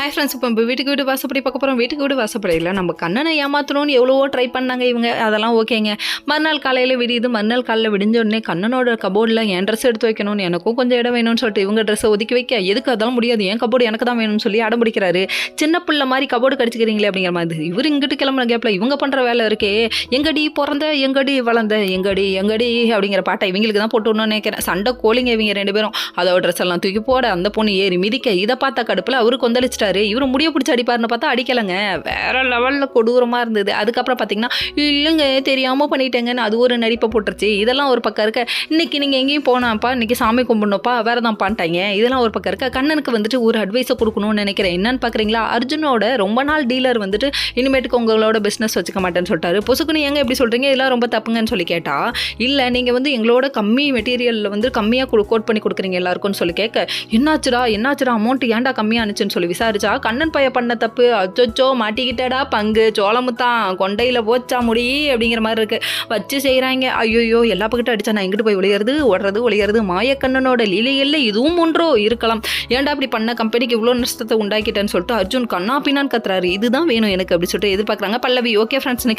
Hi friends, இப்போ நம்ம வீட்டுக்கு வீடு வாசப்படி பார்க்க போகிறோம். வீட்டுக்கு வீடு வாசப்படியில் நம்ம கண்ணனை ஏமாற்றணும்னு எவ்வளவோ ட்ரை பண்ணாங்க இவங்க. அதெல்லாம் ஓகேங்க. மறுநாள் காலையில் விடியுது. மறுநாள் காலையில் விடிஞ்ச உடனே கண்ணனோட கபோர்டில் என் ட்ரெஸ் எடுத்து வைக்கணும்னு, எனக்கும் கொஞ்சம் இடம் வேணும்னு சொல்லிட்டு இவங்க ட்ரெஸ்ஸை ஒதுக்கி வைக்க, எதுக்கு அதெல்லாம் முடியாது, என் கபோர்டு எனக்கு தான் வேணும்னு சொல்லி அடம் பிடிக்கிறாரு. சின்ன பிள்ளை மாதிரி கபோர்டு கடிச்சிக்கிறீங்களே அப்படிங்கிற மாதிரி. இவர் இங்கிட்டு கிளம்புன கேப்பில் இவங்க பண்ணுற வேலை இருக்கே, எங்கடி பிறந்த, எங்கடி வளர்ந்த, எங்கடி எங்கடி அப்படிங்கிற பாட்டை இவங்களுக்கு தான் போட்டு விடணும்னு நினைக்கிறேன். சண்டை கோலிங்க இவங்க ரெண்டு பேரும். அதோட ட்ரெஸ் எல்லாம் தூக்கி போட அந்த பொண்ணு ஏறி மிதிக்க, இதை பார்த்த கடுப்பில் அவரு கொந்தளிச்சிட்டாரு. இவரு முடிய பிடிச்சி அடிப்பாருன்னு பார்த்தா அடிக்கலைங்க. வேற லெவலில் கொடூரமாக இருந்தது. அதுக்கப்புறம் பார்த்தீங்கன்னா, இல்லைங்க தெரியாமல் பண்ணிட்டேங்கன்னு அது ஒரு நடிப்பை போட்டுருச்சு. இதெல்லாம் ஒரு பக்கம் இருக்க. இன்னைக்கு நீங்கள் எங்கேயும் போனாப்பா, இன்னைக்கு சாமி கும்பிடணுப்பா, வேற தான் பண்ணிட்டாங்க. இதெல்லாம் ஒரு பக்கம் இருக்க. கண்ணனுக்கு வந்துட்டு ஒரு அட்வைஸை கொடுக்கணும்னு நினைக்கிறேன். என்னன்னு பார்க்குறீங்களா, அர்ஜுனோட ரொம்ப நாள் டீலர் வந்துட்டு இனிமேட்டுக்கு உங்களோட பிஸ்னஸ் வச்சுக்க மாட்டேன்னு சொல்லிட்டாரு. பொசுக்குன்னு எங்க எப்படி சொல்கிறீங்க, இதெல்லாம் ரொம்ப தப்புங்கன்னு சொல்லி கேட்டா, இல்லை நீங்கள் வந்து எங்களோட கம்மி மெட்டீரியலில் வந்து கம்மியாக கோட் பண்ணி கொடுக்குறீங்க எல்லாருக்கும்னு சொல்லி கேட்க, என்னாச்சுடா அமௌண்ட் ஏன்டா கம்மியானுச்சுன்னு சொல்லி விசாரிச்சா, கண்ணன் பைய பண்ண தப்பு, அச்சோ மாட்டிக்கிட்டடா பங்கு, சோளமுத்தான் கொண்டையில் போச்சா முடி அப்படிங்கிற மாதிரி இருக்கு. வச்சு செய்கிறாங்க. ஐயோ எல்லா பக்கட்டும் அடிச்சா நான் எங்கிட்டு போய் ஒளியறது, ஒளியறது. மாயக்கண்ணனோட லீலையில் இதுவும் ஒன்றோ இருக்கலாம். ஏன்டா அப்படி பண்ண கம்பெனிக்கு இவ்வளோ நஷ்டத்தை உண்டாக்கிட்டேன்னு சொல்லிட்டு அர்ஜுன் கண்ணா பின்னான்னு கத்துறாரு. இதுதான் வேணும் எனக்கு அப்படி சொல்லிட்டு எதிர்பார்க்குறாங்க பல்லவி. Okay friends, next